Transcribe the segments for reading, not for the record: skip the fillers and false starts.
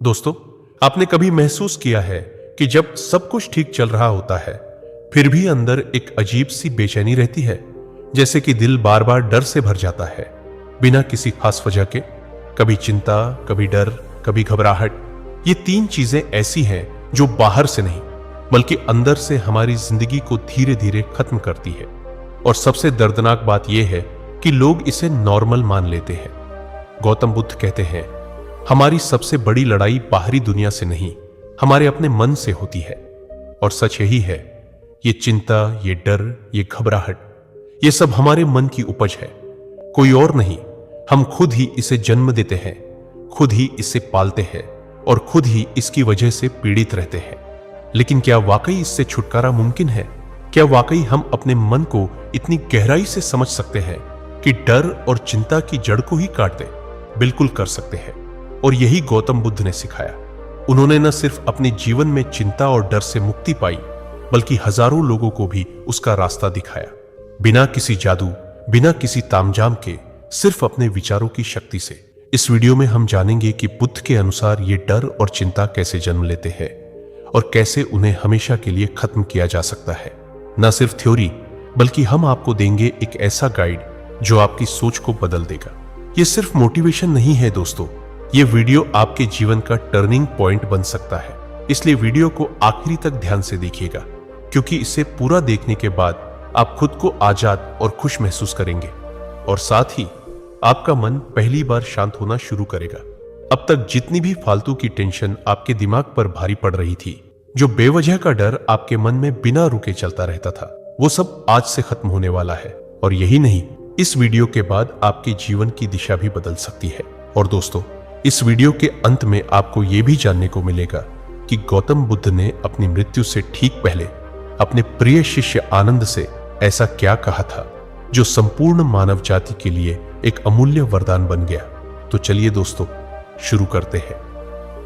दोस्तों, आपने कभी महसूस किया है कि जब सब कुछ ठीक चल रहा होता है फिर भी अंदर एक अजीब सी बेचैनी रहती है, जैसे कि दिल बार बार डर से भर जाता है बिना किसी खास वजह के। कभी चिंता, कभी डर, कभी घबराहट। ये तीन चीजें ऐसी हैं जो बाहर से नहीं बल्कि अंदर से हमारी जिंदगी को धीरे धीरे खत्म करती है। और सबसे दर्दनाक बात यह है कि लोग इसे नॉर्मल मान लेते हैं। गौतम बुद्ध कहते हैं, हमारी सबसे बड़ी लड़ाई बाहरी दुनिया से नहीं, हमारे अपने मन से होती है। और सच यही है, ये चिंता, ये डर, ये घबराहट, ये सब हमारे मन की उपज है, कोई और नहीं। हम खुद ही इसे जन्म देते हैं, खुद ही इसे पालते हैं और खुद ही इसकी वजह से पीड़ित रहते हैं। लेकिन क्या वाकई इससे छुटकारा मुमकिन है? क्या वाकई हम अपने मन को इतनी गहराई से समझ सकते हैं कि डर और चिंता की जड़ को ही काट दें? बिल्कुल कर सकते हैं। और यही गौतम बुद्ध ने सिखाया। उन्होंने न सिर्फ अपने जीवन में चिंता और डर से मुक्ति पाई, बल्कि हजारों लोगों को भी उसका रास्ता दिखाया, बिना किसी जादू, बिना किसी तामझाम के, सिर्फ अपने विचारों की शक्ति से। इस वीडियो में हम जानेंगे कि बुद्ध के अनुसार ये डर और चिंता कैसे जन्म लेते हैं और कैसे उन्हें हमेशा के लिए खत्म किया जा सकता है। न सिर्फ थ्योरी, बल्कि हम आपको देंगे एक ऐसा गाइड जो आपकी सोच को बदल देगा। ये सिर्फ मोटिवेशन नहीं है दोस्तों, ये वीडियो आपके जीवन का टर्निंग पॉइंट बन सकता है। इसलिए वीडियो को आखिरी तक ध्यान से देखिएगा, क्योंकि इसे पूरा देखने के बाद आप खुद को आजाद और खुश महसूस करेंगे और साथ ही आपका मन पहली बार शांत होना शुरू करेगा। अब तक जितनी भी फालतू की टेंशन आपके दिमाग पर भारी पड़ रही थी, जो बेवजह का डर आपके मन में बिना रुके चलता रहता था, वो सब आज से खत्म होने वाला है। और यही नहीं, इस वीडियो के बाद आपके जीवन की दिशा भी बदल सकती है। और दोस्तों, इस वीडियो के अंत में आपको यह भी जानने को मिलेगा कि गौतम बुद्ध ने अपनी मृत्यु से ठीक पहले अपने प्रिय शिष्य आनंद से ऐसा क्या कहा था जो संपूर्ण मानव जाति के लिए एक अमूल्य वरदान बन गया। तो चलिए दोस्तों, शुरू करते हैं।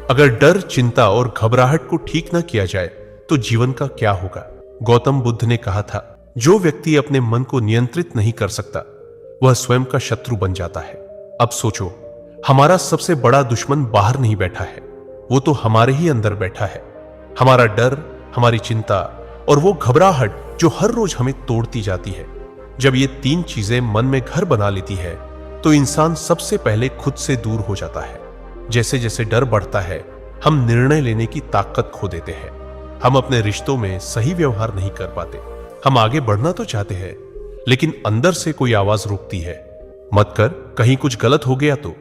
अगर डर, चिंता और घबराहट को ठीक ना किया जाए तो जीवन का क्या होगा? गौतम बुद्ध ने कहा था, जो व्यक्ति अपने मन को नियंत्रित नहीं कर सकता वह स्वयं का शत्रु बन जाता है। अब सोचो, हमारा सबसे बड़ा दुश्मन बाहर नहीं बैठा है, वो तो हमारे ही अंदर बैठा है। हमारा डर, हमारी चिंता और वो घबराहट जो हर रोज हमें तोड़ती जाती है। जब ये तीन चीजें मन में घर बना लेती है तो इंसान सबसे पहले खुद से दूर हो जाता है। जैसे जैसे डर बढ़ता है, हम निर्णय लेने की ताकत खो देते हैं। हम अपने रिश्तों में सही व्यवहार नहीं कर पाते। हम आगे बढ़ना तो चाहते हैं, लेकिन अंदर से कोई आवाज रोकती है, मत कर, कहीं कुछ गलत हो गया तो।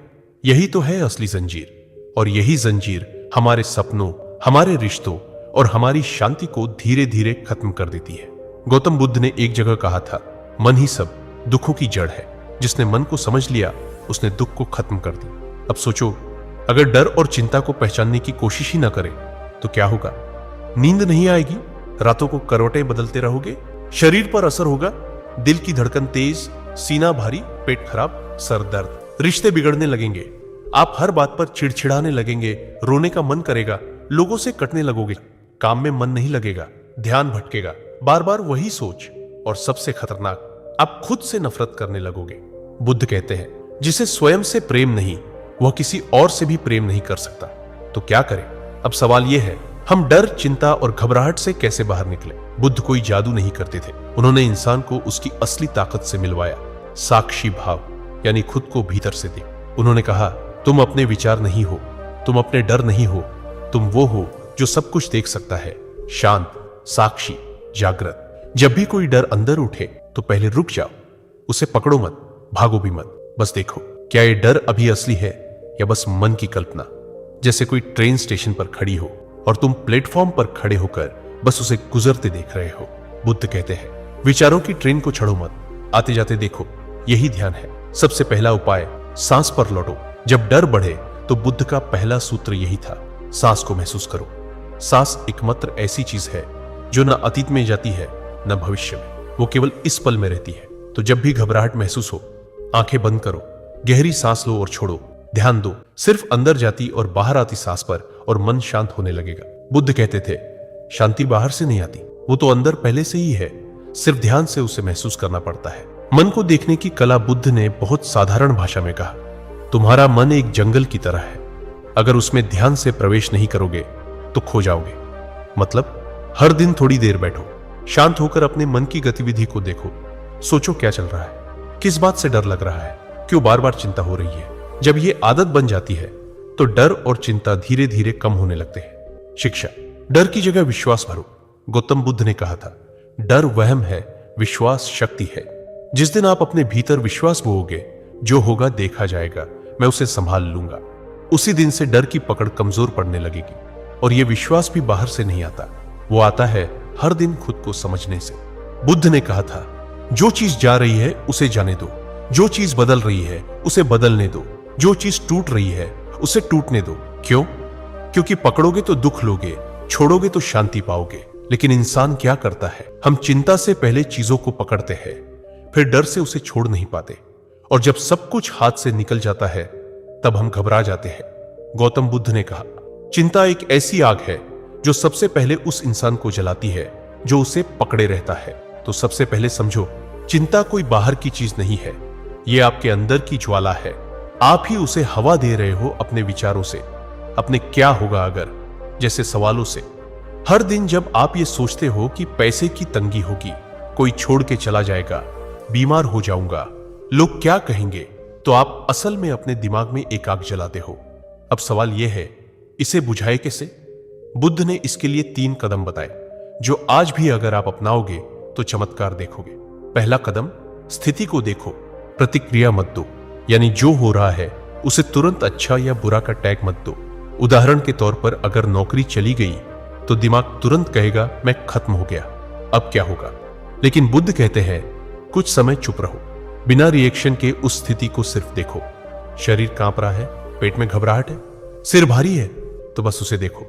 यही तो है असली जंजीर। और यही जंजीर हमारे सपनों, हमारे रिश्तों और हमारी शांति को धीरे धीरे खत्म कर देती है। गौतम बुद्ध ने एक जगह कहा था, मन ही सब दुखों की जड़ है। जिसने मन को समझ लिया, उसने दुख को खत्म कर दी। अब सोचो, अगर डर और चिंता को पहचानने की कोशिश ही ना करें तो क्या होगा? नींद नहीं आएगी, रातों को करवटें बदलते रहोगे, शरीर पर असर होगा, दिल की धड़कन तेज, सीना भारी, पेट खराब, सर दर्द, रिश्ते बिगड़ने लगेंगे, आप हर बात पर चिड़चिड़ाने लगेंगे, रोने का मन करेगा, लोगों से कटने लगोगे, काम में मन नहीं लगेगा, ध्यान भटकेगा, बार बार वही सोच, और सबसे खतरनाक, आप खुद से नफरत करने लगोगे। बुद्ध कहते हैं, जिसे स्वयं से प्रेम नहीं, वह किसी और से भी प्रेम नहीं कर सकता। तो क्या करें? अब सवाल यह है, हम डर, चिंता और घबराहट से कैसे बाहर निकले? बुद्ध कोई जादू नहीं करते थे। उन्होंने इंसान को उसकी असली ताकत से मिलवाया, साक्षी भाव, यानी खुद को भीतर से देख। उन्होंने कहा, तुम अपने विचार नहीं हो, तुम अपने डर नहीं हो, तुम वो हो जो सब कुछ देख सकता है, शांत, साक्षी, जागृत। जब भी कोई डर अंदर उठे तो पहले रुक जाओ, उसे पकड़ो मत, भागो भी मत, बस देखो, क्या ये डर अभी असली है या बस मन की कल्पना? जैसे कोई ट्रेन स्टेशन पर खड़ी हो और तुम प्लेटफॉर्म पर खड़े होकर बस उसे गुजरते देख रहे हो। बुद्ध कहते हैं, विचारों की ट्रेन को छड़ो मत, आते जाते देखो, यही ध्यान है। सबसे पहला उपाय, सांस पर लौटो। जब डर बढ़े तो बुद्ध का पहला सूत्र यही था, सांस को महसूस करो। सांस एकमात्र ऐसी चीज है जो न अतीत में जाती है न भविष्य में, वो केवल इस पल में रहती है। तो जब भी घबराहट महसूस हो, आंखें बंद करो, गहरी सांस लो और छोड़ो, ध्यान दो सिर्फ अंदर जाती और बाहर आती सांस पर, और मन शांत होने लगेगा। बुद्ध कहते थे, शांति बाहर से नहीं आती, वो तो अंदर पहले से ही है, सिर्फ ध्यान से उसे महसूस करना पड़ता है। मन को देखने की कला बुद्ध ने बहुत साधारण भाषा में कहा, तुम्हारा मन एक जंगल की तरह है, अगर उसमें ध्यान से प्रवेश नहीं करोगे तो खो जाओगे। मतलब हर दिन थोड़ी देर बैठो, शांत होकर अपने मन की गतिविधि को देखो, सोचो क्या चल रहा है, किस बात से डर लग रहा है, क्यों बार बार चिंता हो रही है। जब ये आदत बन जाती है तो डर और चिंता धीरे धीरे कम होने लगते हैं। शिक्षा, डर की जगह विश्वास भरो। गौतम बुद्ध ने कहा था, डर वहम है, विश्वास शक्ति है। जिस दिन आप अपने भीतर विश्वास बोओगे, जो होगा देखा जाएगा, मैं उसे संभाल लूंगा, उसी दिन से डर की पकड़ कमजोर पड़ने लगेगी। और यह विश्वास भी बाहर से नहीं आता, वो आता है हर दिन खुद को समझने से। बुद्ध ने कहा था, जो चीज जा रही है उसे जाने दो, जो चीज बदल रही है उसे बदलने दो, जो चीज टूट रही है उसे टूटने दो। क्यों? क्योंकि पकड़ोगे तो दुख लोगे, छोड़ोगे तो शांति पाओगे। लेकिन इंसान क्या करता है, हम चिंता से पहले चीजों को पकड़ते हैं, फिर डर से उसे छोड़ नहीं पाते, और जब सब कुछ हाथ से निकल जाता है तब हम घबरा जाते हैं। गौतम बुद्ध ने कहा, चिंता एक ऐसी आग है जो सबसे पहले उस इंसान को जलाती है जो उसे पकड़े रहता है। तो सबसे पहले समझो, चिंता कोई बाहर की चीज नहीं है, यह आपके अंदर की ज्वाला है। आप ही उसे हवा दे रहे हो अपने विचारों से, अपने क्या होगा अगर जैसे सवालों से। हर दिन जब आप ये सोचते हो कि पैसे की तंगी होगी, कोई छोड़ के चला जाएगा, बीमार हो जाऊंगा, लोग क्या कहेंगे, तो आप असल में अपने दिमाग में एक आग जलाते हो। अब सवाल यह है, इसे बुझाए कैसे? बुद्ध ने इसके लिए 3 कदम बताए, जो आज भी अगर आप अपनाओगे तो चमत्कार देखोगे। पहला कदम, स्थिति को देखो, प्रतिक्रिया मत दो। यानी जो हो रहा है उसे तुरंत अच्छा या बुरा का टैग मत दो। उदाहरण के तौर पर अगर नौकरी चली गई तो दिमाग तुरंत कहेगा मैं खत्म हो गया, अब क्या होगा। लेकिन बुद्ध कहते हैं, कुछ समय चुप रहो, बिना रिएक्शन के उस स्थिति को सिर्फ देखो। शरीर कांप रहा है, पेट में घबराहट है, सिर भारी है, तो बस उसे देखो,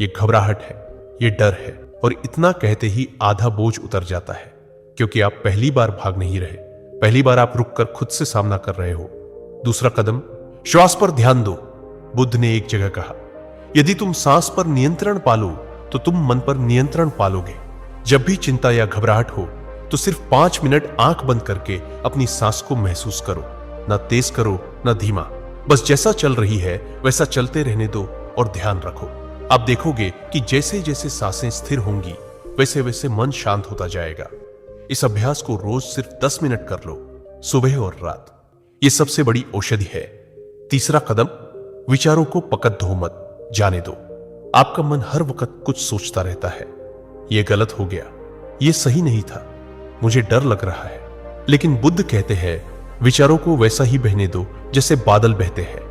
ये घबराहट है, ये डर है। और इतना कहते ही आधा बोझ उतर जाता है, क्योंकि आप पहली बार भाग नहीं रहे, पहली बार आप रुककर खुद से सामना कर रहे हो। दूसरा कदम, श्वास पर ध्यान दो। बुद्ध ने एक जगह कहा, यदि तुम सांस पर नियंत्रण पालो तो तुम मन पर नियंत्रण पालोगे। जब भी चिंता या घबराहट हो तो सिर्फ 5 मिनट आंख बंद करके अपनी सांस को महसूस करो, ना तेज करो ना धीमा, बस जैसा चल रही है वैसा चलते रहने दो और ध्यान रखो। आप देखोगे कि जैसे जैसे सांसें स्थिर होंगी वैसे वैसे मन शांत होता जाएगा। इस अभ्यास को रोज सिर्फ 10 मिनट कर लो, सुबह और रात। यह सबसे बड़ी औषधि है। तीसरा कदम, विचारों को पकड़ दो मत, जाने दो। आपका मन हर वक्त कुछ सोचता रहता है, यह गलत हो गया, यह सही नहीं था, मुझे डर लग रहा है। लेकिन बुद्ध कहते हैं, विचारों को वैसा ही बहने दो जैसे बादल बहते हैं।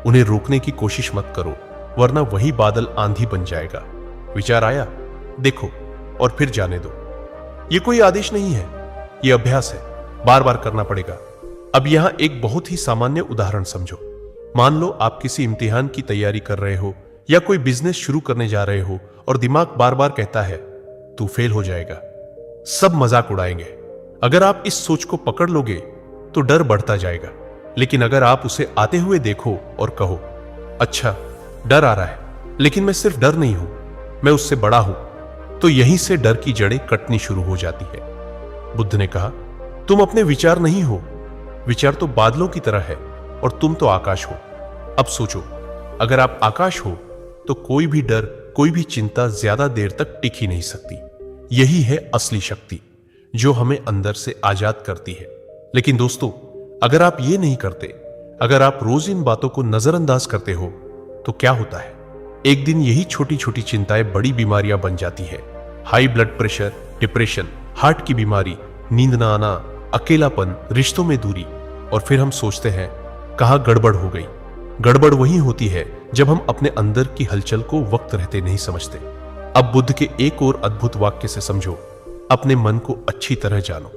उन्हें रोकने की कोशिश मत करो, वरना वही बादल आंधी बन जाएगा। विचार आया, देखो और फिर जाने दो। यह कोई आदेश नहीं है, यह अभ्यास है, बार बार करना पड़ेगा। अब यहां एक बहुत ही सामान्य उदाहरण समझो। मान लो आप किसी इम्तिहान की तैयारी कर रहे हो या कोई बिजनेस शुरू करने जा रहे हो और दिमाग बार बार कहता है तू फेल हो जाएगा, सब मजाक उड़ाएंगे। अगर आप इस सोच को पकड़ लोगे तो डर बढ़ता जाएगा। लेकिन अगर आप उसे आते हुए देखो और कहो, अच्छा डर आ रहा है, लेकिन मैं सिर्फ डर नहीं हूं, मैं उससे बड़ा हूं, तो यहीं से डर की जड़ें कटनी शुरू हो जाती है। बुद्ध ने कहा, तुम अपने विचार नहीं हो, विचार तो बादलों की तरह है और तुम तो आकाश हो। अब सोचो, अगर आप आकाश हो तो कोई भी डर, कोई भी चिंता ज्यादा देर तक टिक ही नहीं सकती। यही है असली शक्ति जो हमें अंदर से आजाद करती है। लेकिन दोस्तों, अगर आप ये नहीं करते, अगर आप रोज इन बातों को नजरअंदाज करते हो, तो क्या होता है? एक दिन यही छोटी छोटी चिंताएं बड़ी बीमारियां बन जाती है। High blood pressure, depression, heart की बीमारी, नींद ना आना, अकेलापन, रिश्तों में दूरी। और फिर हम सोचते हैं कहां गड़बड़ हो गई। गड़बड़ वही होती है जब हम अपने अंदर की हलचल को वक्त रहते नहीं समझते। अब बुद्ध के एक और अद्भुत वाक्य से समझो, अपने मन को अच्छी तरह जानो,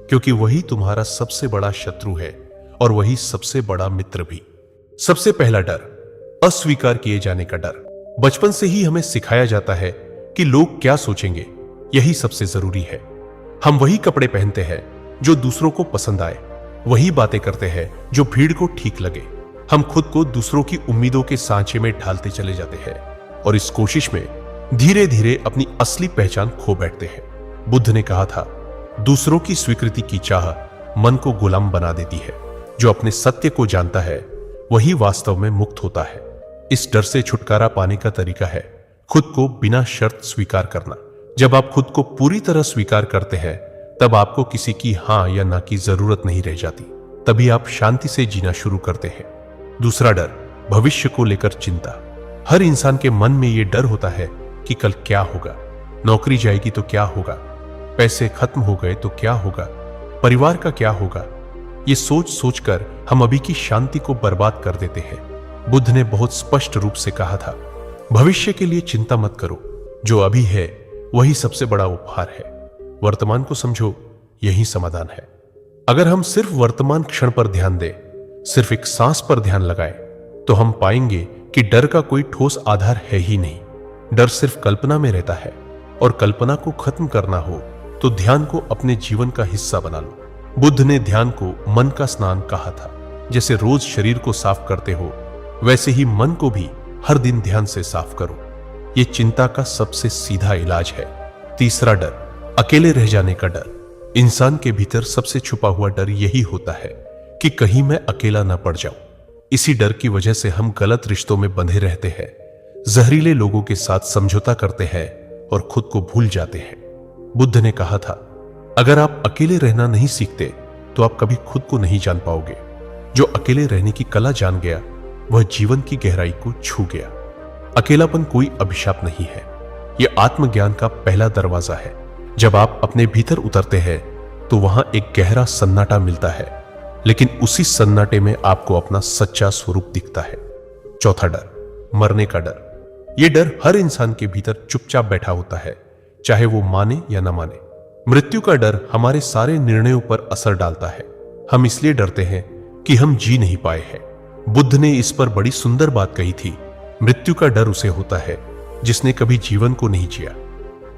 क्योंकि वही तुम्हारा सबसे बड़ा शत्रु है और वही सबसे बड़ा मित्र भी। सबसे पहला डर, अस्वीकार किए जाने का डर। बचपन से ही हमें सिखाया जाता है कि लोग क्या सोचेंगे, यही सबसे जरूरी है। हम वही कपड़े पहनते हैं जो दूसरों को पसंद आए, वही बातें करते हैं जो भीड़ को ठीक लगे। हम खुद को दूसरों की उम्मीदों के सांचे में ढालते चले जाते हैं और इस कोशिश में धीरे धीरे अपनी असली पहचान खो बैठते हैं। बुद्ध ने कहा था, दूसरों की स्वीकृति की चाह मन को गुलाम बना देती है। जो अपने सत्य को जानता है वही वास्तव में मुक्त होता है। इस डर से छुटकारा पाने का तरीका है खुद को बिना शर्त स्वीकार करना। जब आप खुद को पूरी तरह स्वीकार करते हैं तब आपको किसी की हां या ना की जरूरत नहीं रह जाती। तभी आप शांति से जीना शुरू करते हैं। दूसरा डर, भविष्य को लेकर चिंता। हर इंसान के मन में यह डर होता है कि कल क्या होगा, नौकरी जाएगी तो क्या होगा, पैसे खत्म हो गए तो क्या होगा, परिवार का क्या होगा। ये सोच सोचकर हम अभी की शांति को बर्बाद कर देते हैं। बुद्ध ने बहुत स्पष्ट रूप से कहा था, भविष्य के लिए चिंता मत करो, जो अभी है वही सबसे बड़ा उपहार है। वर्तमान को समझो, यही समाधान है। अगर हम सिर्फ वर्तमान क्षण पर ध्यान दें, सिर्फ एक सांस पर ध्यान लगाएं, तो हम पाएंगे कि डर का कोई ठोस आधार है ही नहीं। डर सिर्फ कल्पना में रहता है, और कल्पना को खत्म करना हो तो ध्यान को अपने जीवन का हिस्सा बना लो। बुद्ध ने ध्यान को मन का स्नान कहा था। जैसे रोज शरीर को साफ करते हो, वैसे ही मन को भी हर दिन ध्यान से साफ करो। यह चिंता का सबसे सीधा इलाज है। तीसरा डर, अकेले रह जाने का डर। इंसान के भीतर सबसे छुपा हुआ डर यही होता है कि कहीं मैं अकेला न पड़ जाऊं। इसी डर की वजह से हम गलत रिश्तों में बंधे रहते हैं, जहरीले लोगों के साथ समझौता करते हैं और खुद को भूल जाते हैं। बुद्ध ने कहा था, अगर आप अकेले रहना नहीं सीखते तो आप कभी खुद को नहीं जान पाओगे। जो अकेले रहने की कला जान गया वह जीवन की गहराई को छू गया। अकेलापन कोई अभिशाप नहीं है, यह आत्मज्ञान का पहला दरवाजा है। जब आप अपने भीतर उतरते हैं तो वहां एक गहरा सन्नाटा मिलता है, लेकिन उसी सन्नाटे में आपको अपना सच्चा स्वरूप दिखता है। चौथा डर, मरने का डर। यह डर हर इंसान के भीतर चुपचाप बैठा होता है, चाहे वो माने या ना माने। मृत्यु का डर हमारे सारे निर्णयों पर असर डालता है। हम इसलिए डरते हैं कि हम जी नहीं पाए हैं। बुद्ध ने इस पर बड़ी सुंदर बात कही थी, मृत्यु का डर उसे होता है जिसने कभी जीवन को नहीं जिया,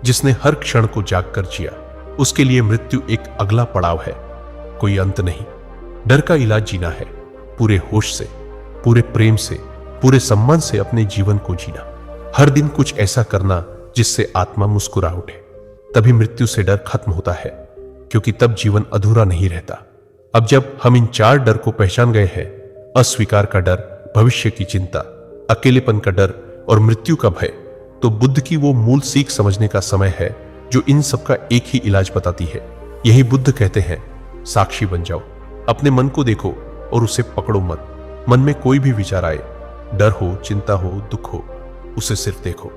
जिसने हर क्षण को जागकर जिया। उसके लिए मृत्यु एक अगला पड़ाव है, कोई अंत नहीं। डर का इलाज जीना है, पूरे होश से, पूरे प्रेम से, पूरे सम्मान से अपने जीवन को जीना। हर दिन कुछ ऐसा करना जिससे आत्मा मुस्कुरा उठे। तभी मृत्यु से डर खत्म होता है, क्योंकि तब जीवन अधूरा नहीं रहता। अब जब हम इन चार डर को पहचान गए हैं, अस्वीकार का डर, भविष्य की चिंता, अकेलेपन का डर और मृत्यु का भय, तो बुद्ध की वो मूल सीख समझने का समय है जो इन सबका एक ही इलाज बताती है। यही बुद्ध कहते हैं, साक्षी बन जाओ, अपने मन को देखो और उसे पकड़ो मत। मन में कोई भी विचार आए, डर हो, चिंता हो, दुख हो, उसे सिर्फ देखो।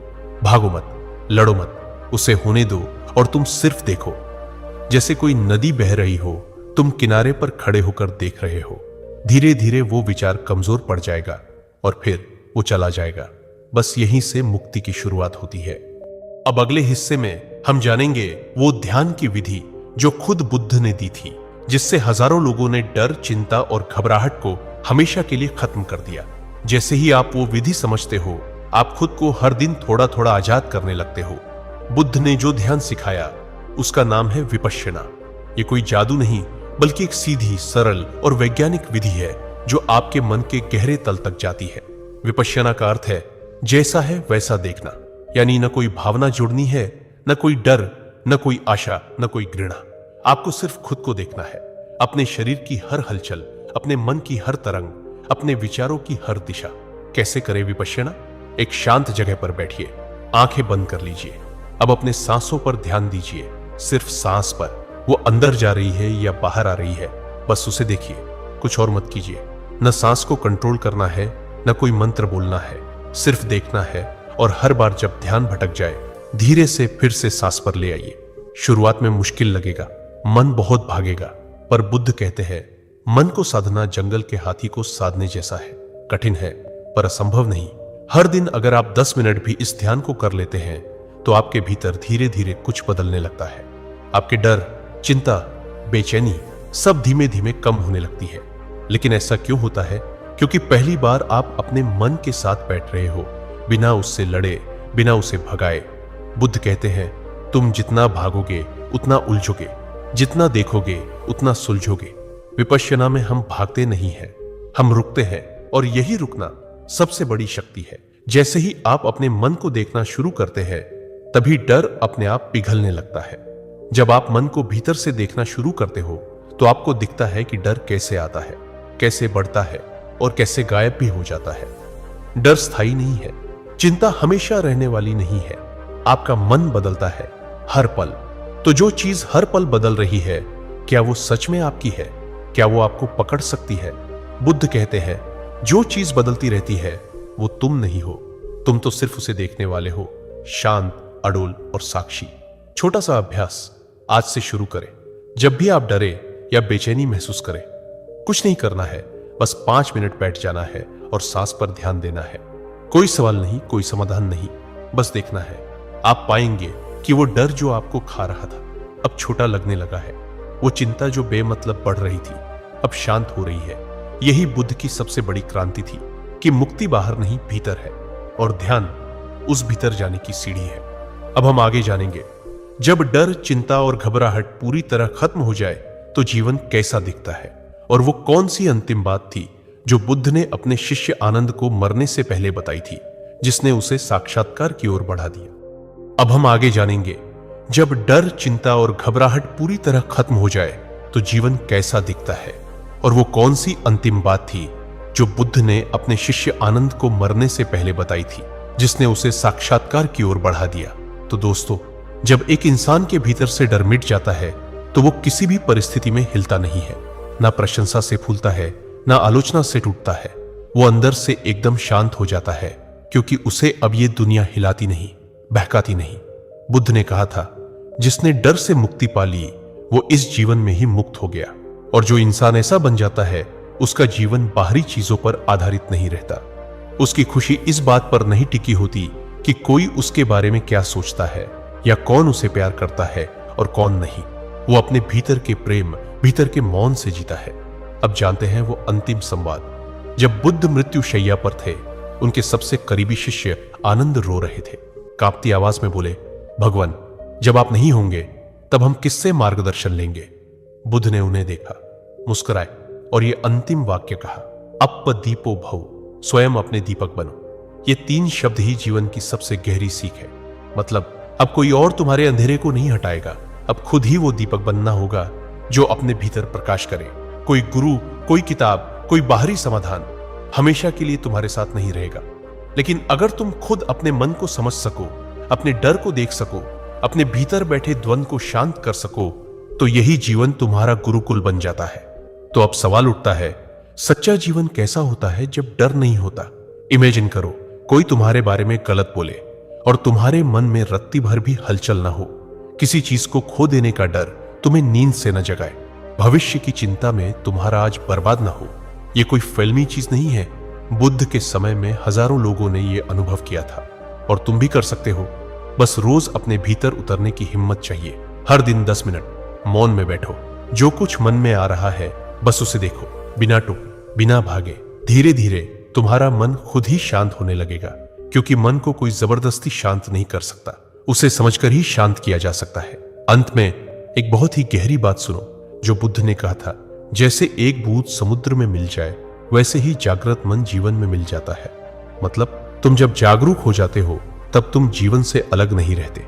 भागो मत, लड़ो मत, उसे होने दो और तुम सिर्फ देखो। जैसे कोई नदी बह रही हो, तुम किनारे पर खड़े होकर देख रहे हो। धीरे धीरे वो विचार कमजोर पड़ जाएगा और फिर वो चला जाएगा। बस यहीं से मुक्ति की शुरुआत होती है। अब अगले हिस्से में हम जानेंगे वो ध्यान की विधि जो खुद बुद्ध ने दी थी, जिससे हजारों लोगों ने डर, चिंता और घबराहट को हमेशा के लिए खत्म कर दिया। जैसे ही आप वो विधि समझते हो, आप खुद को हर दिन थोड़ा थोड़ा आजाद करने लगते हो। बुद्ध ने जो ध्यान सिखाया उसका नाम है विपश्यना। ये कोई जादू नहीं, बल्कि एक सीधी, सरल और वैज्ञानिक विधि है जो आपके मन के गहरे तल तक जाती है। विपश्यना का अर्थ है जैसा है वैसा देखना, यानी न कोई भावना जोड़नी है, न कोई डर, न कोई आशा, न कोई घृणा। आपको सिर्फ खुद को देखना है, अपने शरीर की हर हलचल, अपने मन की हर तरंग, अपने विचारों की हर दिशा। कैसे करें विपश्यना? एक शांत जगह पर बैठिए, आंखें बंद कर लीजिए। अब अपने सांसों पर ध्यान दीजिए, सिर्फ सांस पर। वो अंदर जा रही है या बाहर आ रही है, बस उसे देखिए, कुछ और मत कीजिए। न सांस को कंट्रोल करना है, न कोई मंत्र बोलना है, सिर्फ देखना है। और हर बार जब ध्यान भटक जाए, धीरे से फिर से सांस पर ले आइए। शुरुआत में मुश्किल लगेगा, मन बहुत भागेगा, पर बुद्ध कहते हैं मन को साधना जंगल के हाथी को साधने जैसा है। कठिन है पर असंभव नहीं। हर दिन अगर आप 10 मिनट भी इस ध्यान को कर लेते हैं तो आपके भीतर धीरे धीरे कुछ बदलने लगता है। आपके डर, चिंता, बेचैनी सब धीमे धीमे कम होने लगती है। लेकिन ऐसा क्यों होता है? क्योंकि पहली बार आप अपने मन के साथ बैठ रहे हो, बिना उससे लड़े, बिना उसे भगाए। बुद्ध कहते हैं तुम जितना भागोगे उतना उलझोगे, जितना देखोगे उतना सुलझोगे। विपश्यना में हम भागते नहीं हैं, हम रुकते हैं, और यही रुकना सबसे बड़ी शक्ति है। जैसे ही आप अपने मन को देखना शुरू करते हैं, तभी डर अपने आप पिघलने लगता है। जब आप मन को भीतर से देखना शुरू करते हो तो आपको दिखता है कि डर कैसे आता है, कैसे बढ़ता है और कैसे गायब भी हो जाता है। डर स्थायी नहीं है, चिंता हमेशा रहने वाली नहीं है, आपका मन बदलता है हर पल। तो जो चीज हर पल बदल रही है, क्या वो सच में आपकी है? क्या वो आपको पकड़ सकती है? बुद्ध कहते हैं, जो चीज बदलती रहती है वो तुम नहीं हो, तुम तो सिर्फ उसे देखने वाले हो, शांत, अडोल और साक्षी। छोटा सा अभ्यास आज से शुरू करें। जब भी आप डरे या बेचैनी महसूस करें, कुछ नहीं करना है, बस 5 मिनट बैठ जाना है और सांस पर ध्यान देना है। कोई सवाल नहीं, कोई समाधान नहीं, बस देखना है। आप पाएंगे कि वो डर जो आपको खा रहा था अब छोटा लगने लगा है। वो चिंता जो बेमतलब बढ़ रही थी अब शांत हो रही है। यही बुद्ध की सबसे बड़ी क्रांति थी कि मुक्ति बाहर नहीं, भीतर है, और ध्यान उस भीतर जाने की सीढ़ी है। अब हम आगे जानेंगे, जब डर, चिंता और घबराहट पूरी तरह खत्म हो जाए तो जीवन कैसा दिखता है, और वो कौन सी अंतिम बात थी जो बुद्ध ने अपने शिष्य आनंद को मरने से पहले बताई थी, जिसने उसे साक्षात्कार की ओर बढ़ा दिया। अब हम आगे जानेंगे, जब डर, चिंता और घबराहट पूरी तरह खत्म हो जाए तो जीवन कैसा दिखता है, और वो कौन सी अंतिम बात थी जो बुद्ध ने अपने शिष्य आनंद को मरने से पहले बताई थी, जिसने उसे साक्षात्कार की ओर बढ़ा दिया। तो दोस्तों, जब एक इंसान के भीतर से डर मिट जाता है तो वो किसी भी परिस्थिति में हिलता नहीं है, ना प्रशंसा से फूलता है, ना आलोचना से टूटता है। वो अंदर से एकदम शांत हो जाता है, क्योंकि उसे अब ये दुनिया हिलाती नहीं, बहकाती नहीं। बुद्ध ने कहा था, जिसने डर से मुक्ति पा ली वो इस जीवन में ही मुक्त हो गया। और जो इंसान ऐसा बन जाता है उसका जीवन बाहरी चीजों पर आधारित नहीं रहता। उसकी खुशी इस बात पर नहीं टिकी होती कि कोई उसके बारे में क्या सोचता है या कौन उसे प्यार करता है और कौन नहीं। वो अपने भीतर के प्रेम, भीतर के मौन से जीता है। अब जानते हैं वो अंतिम संवाद। जब बुद्ध मृत्यु शैया पर थे, उनके सबसे करीबी शिष्य आनंद रो रहे थे। कांपती आवाज में बोले, भगवान, जब आप नहीं होंगे तब हम किससे मार्गदर्शन लेंगे? बुद्ध ने उन्हें देखा, मुस्कुराए और ये अंतिम वाक्य कहा, अप दीपो भव, स्वयं अपने दीपक बनो। ये 3 शब्द ही जीवन की सबसे गहरी सीख है। मतलब अब कोई और तुम्हारे अंधेरे को नहीं हटाएगा, अब खुद ही वो दीपक बनना होगा जो अपने भीतर प्रकाश करे। कोई गुरु, कोई किताब, कोई बाहरी समाधान हमेशा के लिए तुम्हारे साथ नहीं रहेगा। लेकिन अगर तुम खुद अपने मन को समझ सको, अपने डर को देख सको, अपने भीतर बैठे द्वंद को शांत कर सको, तो यही जीवन तुम्हारा गुरुकुल बन जाता है। तो अब सवाल उठता है, सच्चा जीवन कैसा होता है जब डर नहीं होता? इमेजिन करो, कोई तुम्हारे बारे में गलत बोले और तुम्हारे मन में रत्ती भर भी हलचल ना हो। किसी चीज को खो देने का डर तुम्हें नींद से न जगाए। भविष्य की चिंता में तुम्हारा आज बर्बाद ना हो। ये कोई फिल्मी चीज नहीं है। बुद्ध के समय में हजारों लोगों ने यह अनुभव किया था, और तुम भी कर सकते हो। बस रोज अपने भीतर उतरने की हिम्मत चाहिए। हर दिन 10 मिनट मौन में बैठो। जो कुछ मन में आ रहा है बस उसे देखो, बिना टोके, बिना भागे। धीरे धीरे तुम्हारा मन खुद ही शांत होने लगेगा, क्योंकि मन को कोई जबरदस्ती शांत नहीं कर सकता, उसे समझकर ही शांत किया जा सकता है। अंत में एक बहुत ही गहरी बात सुनो जो बुद्ध ने कहा था, जैसे एक बूंद समुद्र में मिल जाए वैसे ही जागृत मन जीवन में मिल जाता है। मतलब तुम जब जागरूक हो जाते हो तब तुम जीवन से अलग नहीं रहते।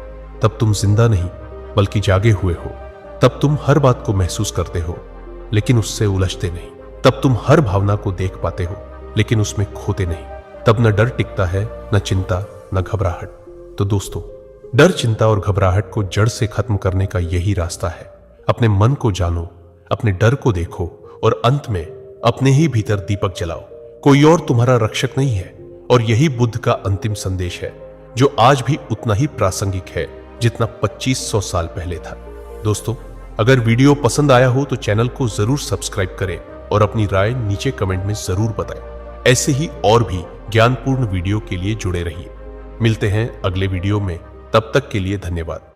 तब तुम जिंदा नहीं बल्कि जागे हुए हो। तब तुम हर बात को महसूस करते हो लेकिन उससे उलझते नहीं। तब तुम हर भावना को देख पाते हो लेकिन उसमें खोते नहीं। तब न डर टिकता है, न चिंता, न घबराहट। तो दोस्तों, डर, चिंता और घबराहट को जड़ से खत्म करने का यही रास्ता है। अपने मन को जानो, अपने डर को देखो और अंत में अपने ही भीतर दीपक जलाओ। कोई और तुम्हारा रक्षक नहीं है। और यही बुद्ध का अंतिम संदेश है, जो आज भी उतना ही प्रासंगिक है जितना 2500 साल पहले था। दोस्तों, अगर वीडियो पसंद आया हो तो चैनल को जरूर सब्सक्राइब करें और अपनी राय नीचे कमेंट में जरूर बताएं। ऐसे ही और भी ज्ञानपूर्ण वीडियो के लिए जुड़े रहिए। मिलते हैं अगले वीडियो में, तब तक के लिए धन्यवाद।